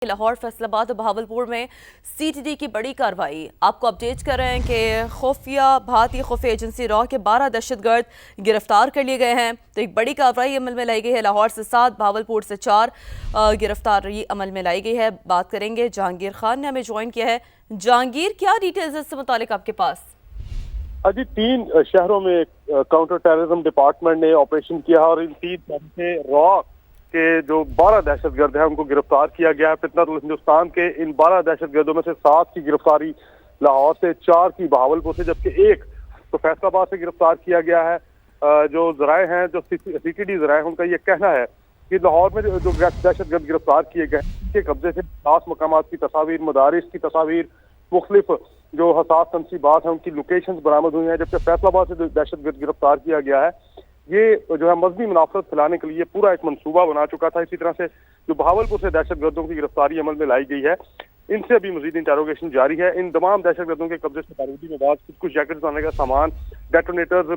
लाहौर, फैसलाबाद और बहावलपुर में सीटीडी की बड़ी कार्रवाई। आपको अपडेट कर रहे हैं कि भारतीय खुफिया एजेंसी रॉ के 12 दहशतगर्द गिरफ्तार कर लिए गए हैं। तो एक बड़ी कार्रवाई अमल में लाई गई है। लाहौर से 7, बहावलपुर से 4 गिरफ्तारी अमल में लाई गई है। बात करेंगे, जहांगीर खान ने हमें ज्वाइन किया है। जहांगीर, क्या डिटेल्स इससे मुतालिक आपके पास? अजी 3 शहरों में काउंटर टेररिज्म डिपार्टमेंट ने ऑपरेशन किया और इन 3 शहरों से रॉ के जो 12 दहशतगर्द हैं उनको गिरफ्तार किया गया है। फितनतुल हिंदुस्तान के इन 12 दहशतगर्दों में से 7 की गिरफ्तारी लाहौर से, 4 की बहावलपुर से, जबकि 1 तो फैसलाबाद से गिरफ्तार किया गया है। जो जराए हैं, जो सीटीडी जराए हैं, उनका ये कहना है कि लाहौर में जो दहशतगर्द गिरफ्तार किए गए के कब्जे से 10 मकामात की तस्वीर, मदारिस की तस्वीर, मुख्तलिफ जो हसास तनसीबात हैं उनकी लोकेशंस बरामद हुई हैं। जबकि फैसलाबाद से जो दहशतगर्द गिरफ्तार किया गया है, ये जो है मजहबी मुनाफरत फैलाने के लिए पूरा एक मंसूबा बना चुका था। इसी तरह से जो बहावलपुर से दहशतगर्दों की गिरफ्तारी अमल में लाई गई है, इनसे अभी मजीद इंटेरोगेशन जारी है। इन तमाम दहशतगर्दों के कब्जे से बारूदी मवाद, कुछ जैकेट्स बनाने का सामान, डेटोनेटर्स,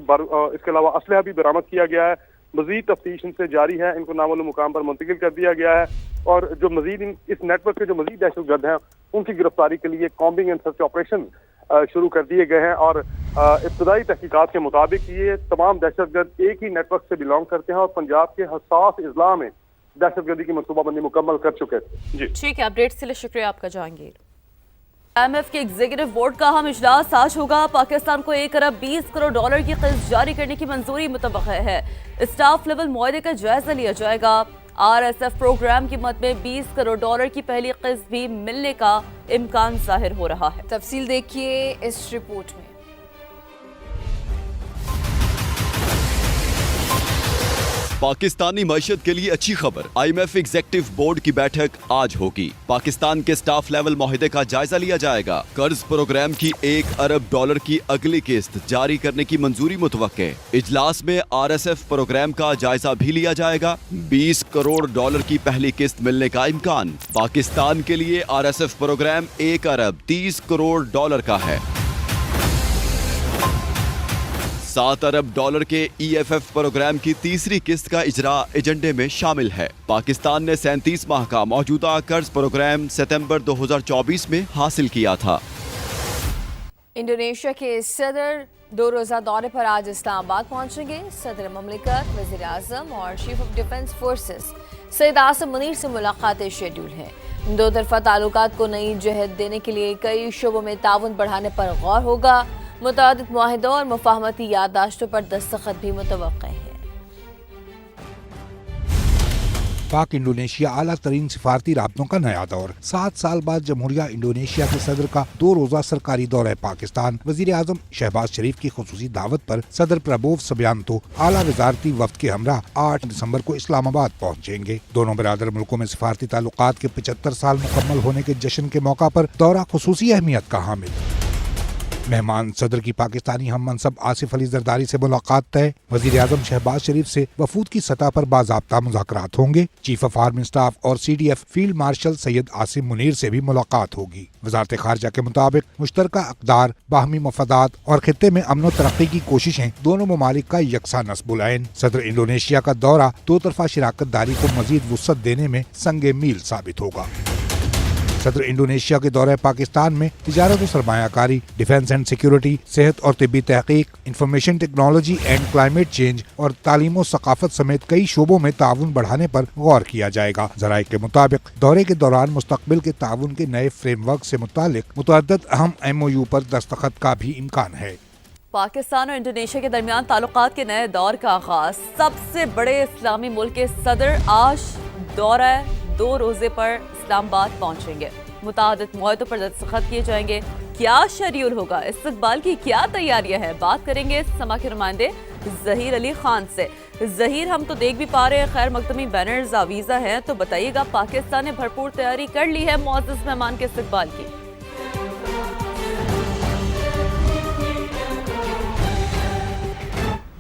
इसके अलावा असलहा भी बरामद किया गया है। मजीद तफ्तीश इनसे जारी है, इनको नामालूम मुकाम पर मुंतकिल कर दिया गया है। और जो मजीद इस नेटवर्क के जो मजीद दहशतगर्द हैं उनकी गिरफ्तारी के लिए कॉम्बिंग एंड सर्च ऑपरेशन शुरू कर दिए गए हैं। और इब्तदाई तहकीकात के मुताबिक ये तमाम दहशतगर्द एक ही नेटवर्क से बिलोंग करते हैं और पंजाब के हसास इजला में दहशतगर्दी की मनसूबाबंदी मुकम्मल कर चुके थे। जी ठीक है, अपडेट के लिए शुक्रिया आपका जहांगीर। IMF के एग्जीक्यूटिव बोर्ड का अहम इजलास आज होगा। पाकिस्तान को 1 अरब 20 करोड़ डॉलर की क़र्ज़ जारी करने की मंजूरी मुतवक्किअ है। स्टाफ लेवल मुआहदे का जायजा लिया जाएगा। RSF प्रोग्राम की मद में 20 करोड़ डॉलर की पहली क़र्ज़ भी मिलने का इम्कान जाहिर हो रहा है। तफसील देखिए इस रिपोर्ट में। पाकिस्तानी मईशत के लिए अच्छी खबर। IMF एग्जीक्यूटिव बोर्ड की बैठक आज होगी। पाकिस्तान के स्टाफ लेवल मुआहदे का जायजा लिया जाएगा। कर्ज प्रोग्राम की 1 अरब डॉलर की अगली किस्त जारी करने की मंजूरी मुतवक्के। इजलास में RSF प्रोग्राम का जायजा भी लिया जाएगा। 20 करोड़ डॉलर की पहली किस्त मिलने का इम्कान। पाकिस्तान के लिए RSF प्रोग्राम 1 अरब 30 करोड़ डॉलर का है। 7 अरब डॉलर के EFF प्रोग्राम की तीसरी किस्त का इजरा एजेंडे में शामिल है। पाकिस्तान ने 37 माह का मौजूदा कर्ज प्रोग्राम सितंबर 2024 में हासिल किया था। इंडोनेशिया के सदर 2 रोज़ा दौरे पर आज इस्लामाबाद पहुंचेंगे। सदर ममलिकत, वज़ीर आज़म और chief of defence forces Syed Asim Munir से मुलाकातें शेड्यूल हैं। दो तरफा ताल्लुकात को नई जहत देने के लिए कई शोबों में ताउन बढ़ाने पर गौर होगा। मुतादिद मुआहिदों और मुफाहमती याददाश्तों पर दस्तखत भी मुतवक्किअ है। पाक इंडोनेशिया आला तरीन सिफारती राब्तों का नया दौर। 7 साल बाद जमहूरिया इंडोनेशिया के सदर का 2 रोजा सरकारी दौरा पाकिस्तान। वजीर आजम शहबाज शरीफ की खुसूसी दावत पर सदर प्रबोव सबियांतो आला वजारती वफ्द के हमरा 8 दिसंबर को इस्लामाबाद पहुँचेंगे। दोनों बिरादर मुल्कों में सिफारती ताल्लुकात के 75 साल मुकम्मल होने के जश्न के मौका पर दौरा खुसूसी अहमियत का हामिल। मेहमान सदर की पाकिस्तानी हम मनसब आसिफ अली जरदारी से मुलाकात तय। वजीर आजम शहबाज शरीफ से वफूद की सतह पर बाज़ाब्ता मुज़ाकरात होंगे। चीफ ऑफ आर्मी स्टाफ और CDF field marshal Syed Asim Munir से भी मुलाकात होगी। वजारत खारजा के मुताबिक मुश्तरका अक़दार, बाहमी मफादात और खित्ते में अमन और तरक्की की कोशिशें दोनों ममालिक का यकसा नस्बुल ऐन। सदर इंडोनेशिया का दौरा 2 तरफा शराकत दारी को मजीद वुसअत देने में संगे मील साबित होगा। सदर इंडोनेशिया के दौरे पाकिस्तान में तिजारत और सरमायाकारी, डिफेंस एंड सिक्योरिटी, सेहत और तिब्बी तहकीक, information technology and climate change और तालीम और सकाफत समेत कई शोबों में ताउन बढ़ाने पर गौर किया जाएगा। जराये के मुताबिक दौरे के दौरान मुस्तकबिल के ताउन के नए फ्रेमवर्क से मुतालिक मुतअद्दिद अहम MOU पर दस्तखत का भी इम्कान है। पाकिस्तान और इंडोनेशिया के दरमियान ताल्लुकात के नए दौर का आगाज। सबसे बड़े इस्लामी मुल्क के सदर आज दौरा 2 रोजे पर इस्लामाबाद पहुंचेंगे। मुतादिद मुआहदों पर दस्तखत किए जाएंगे। क्या शेड्यूल होगा, इस्तकबाल की क्या तैयारियां हैं, बात करेंगे समा के नुमाइंदे जहीर अली खान से। जहीर, हम तो देख भी पा रहे हैं खैर मकदमी बैनर्स आवीज़ा हैं, तो बताइएगा पाकिस्तान ने भरपूर तैयारी कर ली है मुअज़्ज़ज़ मेहमान के इस्तकबाल की?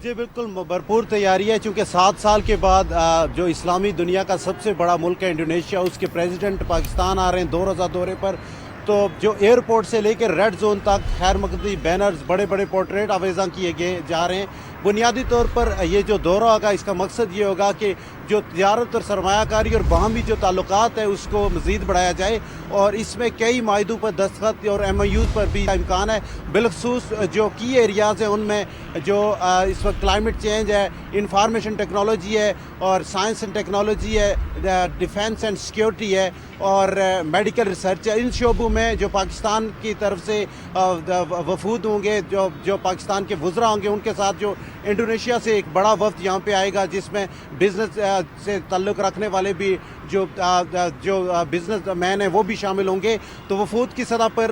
जी बिल्कुल भरपूर तैयारी है, चूँकि 7 साल के बाद जो इस्लामी दुनिया का सबसे बड़ा मुल्क है इंडोनेशिया, उसके प्रेसिडेंट पाकिस्तान आ रहे हैं 2 रोज़ा दौरे पर। तो जो एयरपोर्ट से लेकर रेड जोन तक खैर मकदमी बैनर्स, बड़े बड़े पोर्ट्रेट आवेज़ां किए गए जा रहे हैं। बुनियादी तौर पर ये जो दौरा होगा इसका मकसद ये होगा कि जो तिजारत और सरमायाकारी और बाहमी जो ताल्लुकात है उसको मज़ीद बढ़ाया जाए, और इसमें कई माहिदों पर दस्तखत और MOUs पर भी इम्कान है। बिलखसूस जो की एरियाज़ हैं उनमें जो इस वक्त क्लाइमेट चेंज है, इंफॉर्मेशन टेक्नोलॉजी है और साइंस एंड टेक्नोलॉजी है, डिफेंस एंड सिक्योरिटी है और मेडिकल रिसर्च है। इन शोबों में जो पाकिस्तान की तरफ से वफूद होंगे, जो पाकिस्तान के वज़रा होंगे, उनके साथ जो इंडोनेशिया से एक बड़ा वफ्द यहाँ पे आएगा जिसमें बिज़नेस से ताल्लुक़ रखने वाले भी जो बिज़नेस मैन हैं वो भी शामिल होंगे। तो वफूद की सतह पर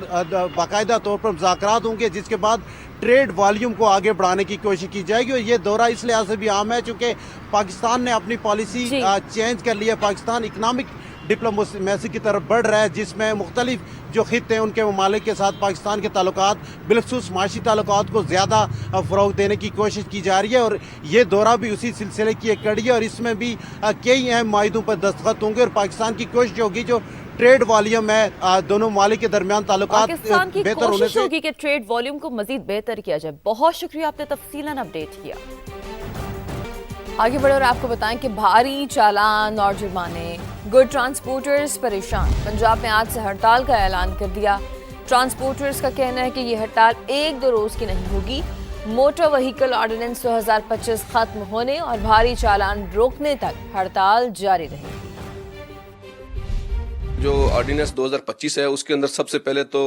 बाकायदा तौर पर मुज़ाकरात होंगे, जिसके बाद ट्रेड वॉल्यूम को आगे बढ़ाने की कोशिश की जाएगी। और ये दौरा इस लिहाज से भी अहम है चूँकि पाकिस्तान ने अपनी पॉलिसी चेंज कर ली है। पाकिस्तान इकनॉमिक डिप्लोमेसी की तरफ बढ़ रहा है, जिसमें मुख्तलिफ जो खित्ते हैं उनके ममालिक के साथ पाकिस्तान के ताल्लुकात, बिलखसूस माशी ताल्लुकात को ज़्यादा फ़रोग़ देने की कोशिश की जा रही है। और ये दौरा भी उसी सिलसिले की एक कड़ी है, और इसमें भी कई अहम माहिदों पर दस्तखत होंगे। और पाकिस्तान की कोशिश होगी जो ट्रेड वॉल्यूम है दोनों ममालिक के दरमियान ताल्लुकात बेहतर होने से होगी कि ट्रेड वॉल्यूम को मजीद बेहतर किया जाए। बहुत शुक्रिया, आपने तफसीलन अपडेट किया। आगे बढ़े और आपको बताएं कि भारी चालान और जुर्माने, गुड ट्रांसपोर्टर्स परेशान। पंजाब में आज से हड़ताल का ऐलान कर दिया। ट्रांसपोर्टर्स का कहना है कि ये हड़ताल 1-2 रोज की नहीं होगी। मोटर व्हीकल ऑर्डिनेंस 2025 खत्म होने और भारी चालान रोकने तक हड़ताल जारी रहेगी। जो ऑर्डिनेंस 2025 है उसके अंदर सबसे पहले तो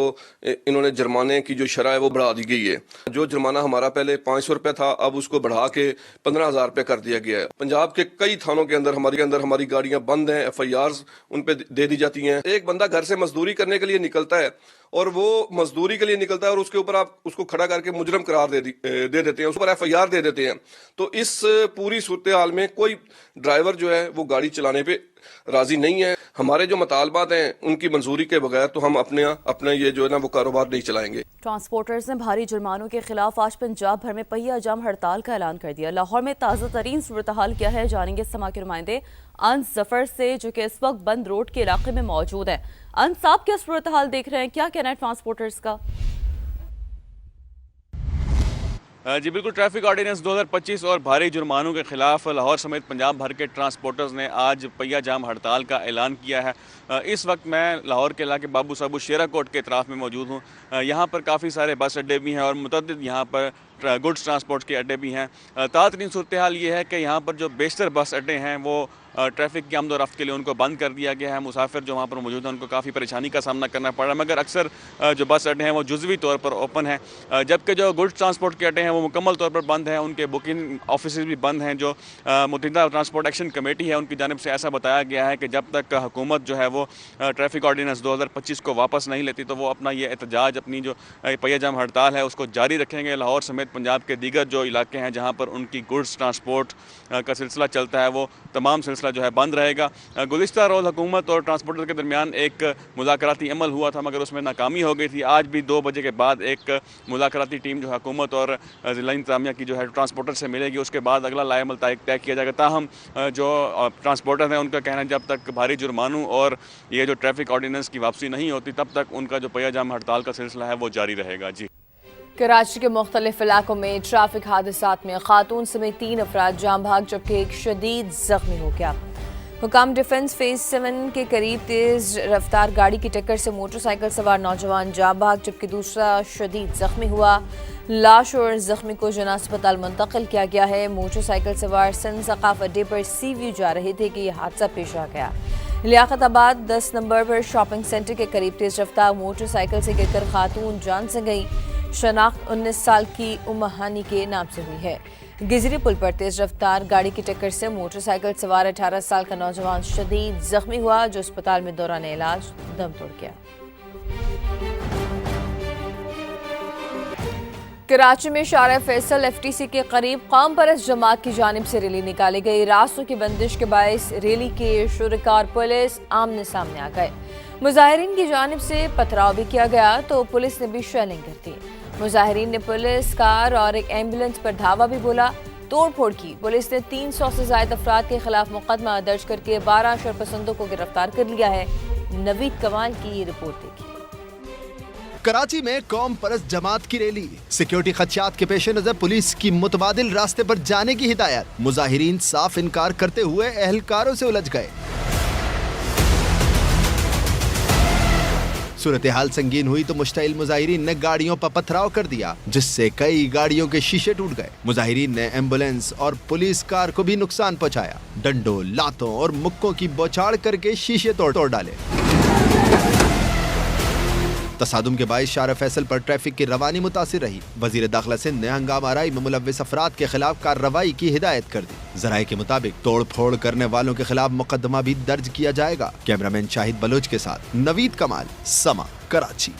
इन्होंने जुर्माने की जो शरह है वो बढ़ा दी गई है। जो जुर्माना हमारा पहले 500 रुपये था, अब उसको बढ़ा के 15,000 रुपये कर दिया गया है। पंजाब के कई थानों के अंदर हमारी गाड़ियां बंद हैं, FIRs उन पे दे दी जाती हैं। एक बंदा घर से मजदूरी करने के लिए निकलता है और वो मजदूरी के लिए निकलता है और उसके ऊपर आप उसको खड़ा करके मुजरम करार दे देते हैं, उस पर FIR दे देते हैं। तो इस पूरी सूरत हाल में कोई ड्राइवर जो है वो गाड़ी चलाने पे राजी नहीं है। हमारे जो मुतालबात हैं उनकी मंजूरी के बगैर तो हम अपने ये जो है ना वो कारोबार नहीं चलाएंगे। ट्रांसपोर्टर्स ने भारी जुर्मानों के खिलाफ आज पंजाब भर में पहिया जाम हड़ताल का ऐलान कर दिया। लाहौर में ताज़ा तरीन सूरत हाल क्या है, जानेंगे समा के नुमाइंदे अंस जफर से, जो कि इस वक्त बंद रोड के इलाके में मौजूद है। अंस साहब, क्या सूरत हाल देख रहे हैं, क्या कहना है ट्रांसपोर्टर्स का? जी बिल्कुल, ट्रैफिक ऑर्डिनेंस 2025 और भारी जुर्मानों के खिलाफ लाहौर समेत पंजाब भर के ट्रांसपोर्टर्स ने आज पहिया जाम हड़ताल का ऐलान किया है। इस वक्त मैं लाहौर के इलाके बाबू साबू शेरा कोट के इतराफ़ में मौजूद हूँ। यहाँ पर काफ़ी सारे बस अड्डे भी हैं और मुतअद्दिद यहाँ पर गुड्स ट्रांसपोर्ट के अड्डे भी हैं। ताज़ा सूरत हाल ये है कि यहाँ पर जो बेशतर बस अड्डे हैं वो ट्रैफिक की आमद-ओ-रफ्त के लिए उनको बंद कर दिया गया है। मुसाफिर जो वहाँ पर मौजूद हैं उनको काफ़ी परेशानी का सामना करना पड़ रहा है, मगर अक्सर जो बस अड्डे हैं वो जुज़वी तौर पर ओपन हैं, जबकि जो गुड्स ट्रांसपोर्ट के अड्डे हैं वो मुकम्मल तौर पर बंद हैं। उनके बुकिंग ऑफिस भी बंद हैं। जो मुत्तहिदा ट्रांसपोर्ट एक्शन कमेटी है उनकी जानिब से ऐसा बताया गया है कि जब तक हुकूमत जो है वो ट्रैफिक ऑर्डिनेंस 2025 को वापस नहीं लेती तो वो अपना ये एहतजाज, अपनी जो पहिया जाम हड़ताल है उसको जारी रखेंगे। लाहौर समेत पंजाब के दीगर जो इलाके हैं जहाँ पर उनकी गुड्स ट्रांसपोर्ट का सिलसिला चलता है वो तमाम सिलसिला जो है बंद रहेगा। गुज़िश्ता रोज़ हुकूमत और ट्रांसपोर्टर के दरमियान एक मुज़ाकराती अमल हुआ था, मगर उसमें नाकामी हो गई थी। आज भी 2 बजे के बाद एक मुज़ाकराती टीम जो हुकूमत और ज़िला इंतज़ामिया की जो है ट्रांसपोर्टर से मिलेगी, उसके बाद अगला लाएमल तय किया जाएगा। ताहम जो ट्रांसपोर्टर हैं उनका कहना है जब तक भारी जुर्मानों और ये जो ट्रैफिक ऑर्डिनेंस की वापसी नहीं होती तब तक उनका जो पहिया जाम हड़ताल का सिलसिला है वो जारी रहेगा। जी, कराची के मुख्तलिफ इलाकों में ट्रैफिक हादसात में खातून समेत 3 अफराद जाम भाग जबकि एक शदीद जख्मी हो गया। हुकाम डिफेंस फेज 7 के करीब तेज रफ्तार गाड़ी की टक्कर से मोटरसाइकिल सवार नौजवान जाम भाग जबकि दूसरा शदीद जख्मी हुआ। लाश और जख्मी को जना अस्पताल मुंतकिल किया गया है। मोटरसाइकिल सवार सन सकाफ अड्डे पर सी व्यू जा रहे थे कि यह हादसा पेश आ गया। लियाकताबाद 10 नंबर पर शॉपिंग सेंटर के करीब तेज रफ्तार मोटरसाइकिल से गिरकर खातून जान से गई। शनाख्त 19 साल की उम्महानी के नाम से हुई है। गिजरी पुल पर तेज रफ्तार गाड़ी की टक्कर से मोटरसाइकिल सवार 18 साल का नौजवान शदीद जख्मी हुआ, जो अस्पताल में दौरान इलाज दम तोड़ गया। कराची में शारा फैसल FTC के करीब कौम परस्त जमात की जानिब से रैली निकाली गई। रास्तों की बंदिश के बायस रैली के शुरका और पुलिस आमने सामने आ गए। मुजाहिरीन की जानिब से पथराव भी किया गया तो पुलिस ने भी शेलिंग कर दी। मुजाहिरीन ने पुलिस कार और एक एम्बुलेंस पर धावा भी बोला, तोड़ फोड़ की। पुलिस ने 300 से ज्यादा अफराद के खिलाफ मुकदमा दर्ज करके 12 शरपसंदों को गिरफ्तार कर लिया है। नवीद कमाल की ये रिपोर्ट देखिए। कराची में कौम परस्त जमात की रैली, सिक्योरिटी खदशात के पेश नजर पुलिस की मुतबादिल रास्ते पर जाने की हिदायत, मुजाहिरीन साफ इनकार करते हुए एहलकारों से उलझ गए। सूरत हाल संगीन हुई तो मुश्ताइल मुजाहिरीन ने गाड़ियों पर पथराव कर दिया, जिससे कई गाड़ियों के शीशे टूट गए। मुजाहिरीन ने एम्बुलेंस और पुलिस कार को भी नुकसान पहुंचाया, डंडों, लातों और मुक्कों की बौछार करके शीशे तोड़ डाले। तसादुम के बाइस शार फैसल पर ट्रैफिक की रवानी मुतासिर रही। वजीर दाखिला सिंध ने हंगामा आराई में मुलव्विस अफराद के खिलाफ कार्रवाई की हिदायत कर दी। जराये के मुताबिक तोड़ फोड़ करने वालों के खिलाफ मुकदमा भी दर्ज किया जाएगा। कैमरामैन शाहिद बलोच के साथ नवीद कमाल, समा, कराची।